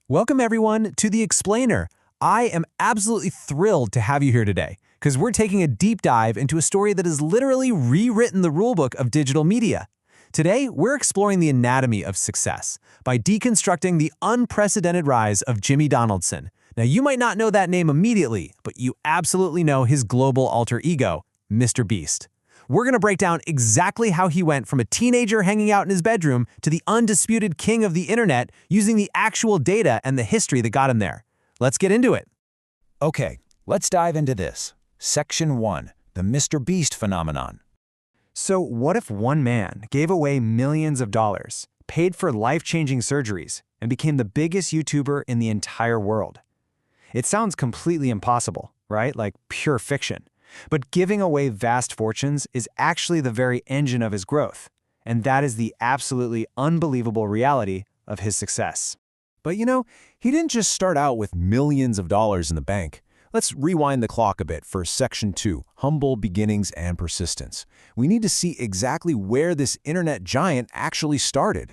Welcome, everyone, to The Explainer. I am absolutely thrilled to have you here today because we're taking a deep dive into a story that has literally rewritten the rulebook of digital media. Today, we're exploring the anatomy of success by deconstructing the unprecedented rise of Jimmy Donaldson. Now, you might not know that name immediately, but you absolutely know his global alter ego, Mr. Beast. We're going to break down exactly how he went from a teenager hanging out in his bedroom to the undisputed king of the internet using the actual data and the history that got him there. Let's get into it. Okay, let's dive into this. Section 1, the Mr. Beast phenomenon. So what if one man gave away millions of dollars, paid for life-changing surgeries, and became the biggest YouTuber in the entire world? It sounds completely impossible, right? Like pure fiction. But giving away vast fortunes is actually the very engine of his growth, and that is the absolutely unbelievable reality of his success. But he didn't just start out with millions of dollars in the bank. Let's rewind the clock a bit for Section 2, humble beginnings and persistence. We need to see exactly where this internet giant actually started.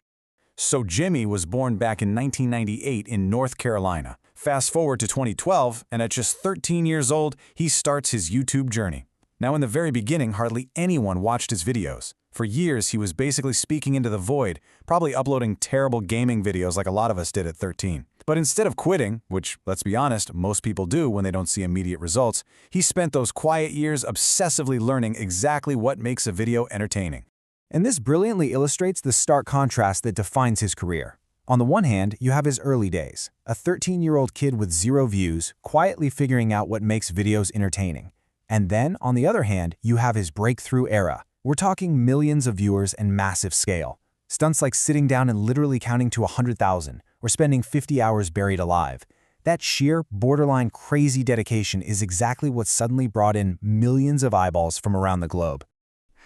So Jimmy was born back in 1998 in North Carolina. Fast forward to 2012, and at just 13 years old, he starts his YouTube journey. Now, in the very beginning, hardly anyone watched his videos. For years, he was basically speaking into the void, probably uploading terrible gaming videos like a lot of us did at 13. But instead of quitting, which, let's be honest, most people do when they don't see immediate results, he spent those quiet years obsessively learning exactly what makes a video entertaining. And this brilliantly illustrates the stark contrast that defines his career. On the one hand, you have his early days, a 13-year-old kid with 0 views, quietly figuring out what makes videos entertaining. And then, on the other hand, you have his breakthrough era. We're talking millions of viewers and massive scale. Stunts like sitting down and literally counting to 100,000, or spending 50 hours buried alive. That sheer, borderline crazy dedication is exactly what suddenly brought in millions of eyeballs from around the globe.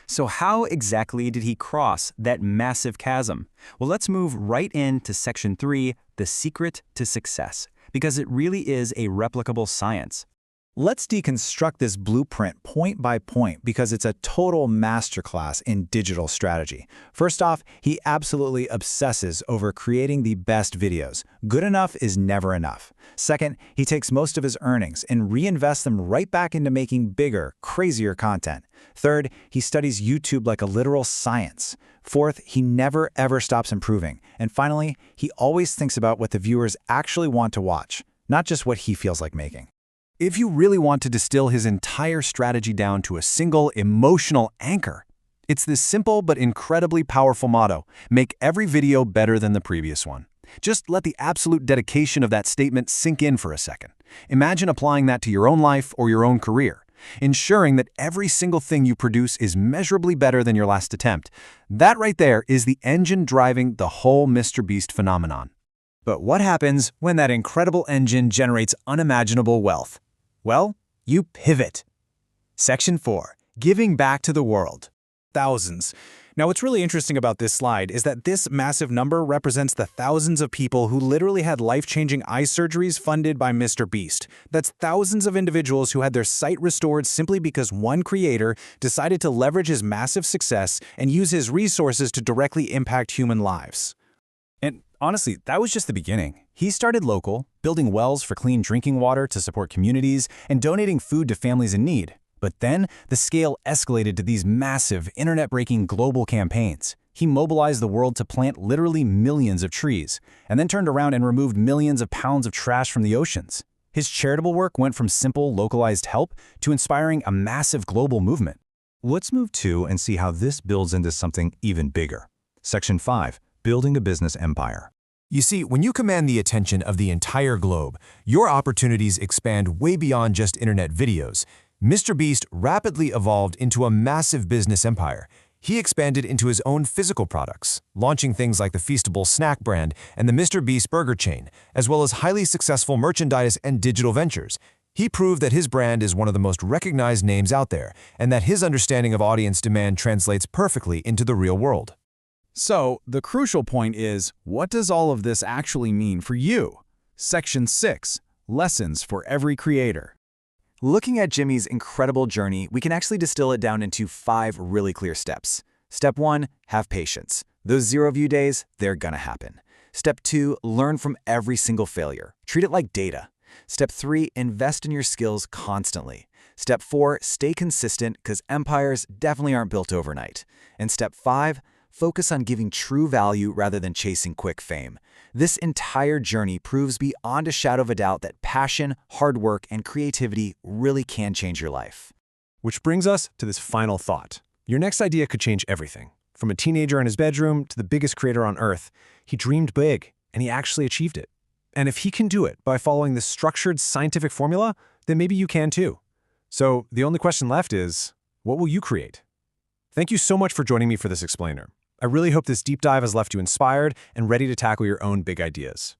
So how exactly did he cross that massive chasm? Well, let's move right into Section 3, the secret to success, because it really is a replicable science. Let's deconstruct this blueprint point by point because it's a total masterclass in digital strategy. First off, he absolutely obsesses over creating the best videos. Good enough is never enough. Second, he takes most of his earnings and reinvests them right back into making bigger, crazier content. Third, he studies YouTube like a literal science. Fourth, he never ever stops improving. And finally, he always thinks about what the viewers actually want to watch, not just what he feels like making. If you really want to distill his entire strategy down to a single emotional anchor, it's this simple but incredibly powerful motto: make every video better than the previous one. Just let the absolute dedication of that statement sink in for a second. Imagine applying that to your own life or your own career, ensuring that every single thing you produce is measurably better than your last attempt. That right there is the engine driving the whole Mr. Beast phenomenon. But what happens when that incredible engine generates unimaginable wealth? Well, you pivot. Section 4, giving back to the world. Thousands. Now, what's really interesting about this slide is that this massive number represents the thousands of people who literally had life-changing eye surgeries funded by Mr. Beast. That's thousands of individuals who had their sight restored simply because one creator decided to leverage his massive success and use his resources to directly impact human lives. And honestly, that was just the beginning. He started local, building wells for clean drinking water to support communities and donating food to families in need. But then, the scale escalated to these massive, internet-breaking global campaigns. He mobilized the world to plant literally millions of trees, and then turned around and removed millions of pounds of trash from the oceans. His charitable work went from simple, localized help to inspiring a massive global movement. Let's move to and see how this builds into something even bigger. Section 5, building a business empire. You see, when you command the attention of the entire globe, your opportunities expand way beyond just internet videos. Mr. Beast rapidly evolved into a massive business empire. He expanded into his own physical products, launching things like the Feastable snack brand and the Mr. Beast burger chain, as well as highly successful merchandise and digital ventures. He proved that his brand is one of the most recognized names out there, and that his understanding of audience demand translates perfectly into the real world. So, the crucial point is, what does all of this actually mean for you? Section 6, lessons for every creator. Looking at Jimmy's incredible journey, we can actually distill it down into 5 really clear steps. Step 1, have patience. Those 0 view days, they're gonna happen. Step 2, learn from every single failure. Treat it like data. Step 3, invest in your skills constantly. Step 4, stay consistent because empires definitely aren't built overnight. And Step 5, focus on giving true value rather than chasing quick fame. This entire journey proves beyond a shadow of a doubt that passion, hard work, and creativity really can change your life. Which brings us to this final thought. Your next idea could change everything. From a teenager in his bedroom to the biggest creator on Earth, he dreamed big, and he actually achieved it. And if he can do it by following this structured scientific formula, then maybe you can too. So the only question left is, what will you create? Thank you so much for joining me for this explainer. I really hope this deep dive has left you inspired and ready to tackle your own big ideas.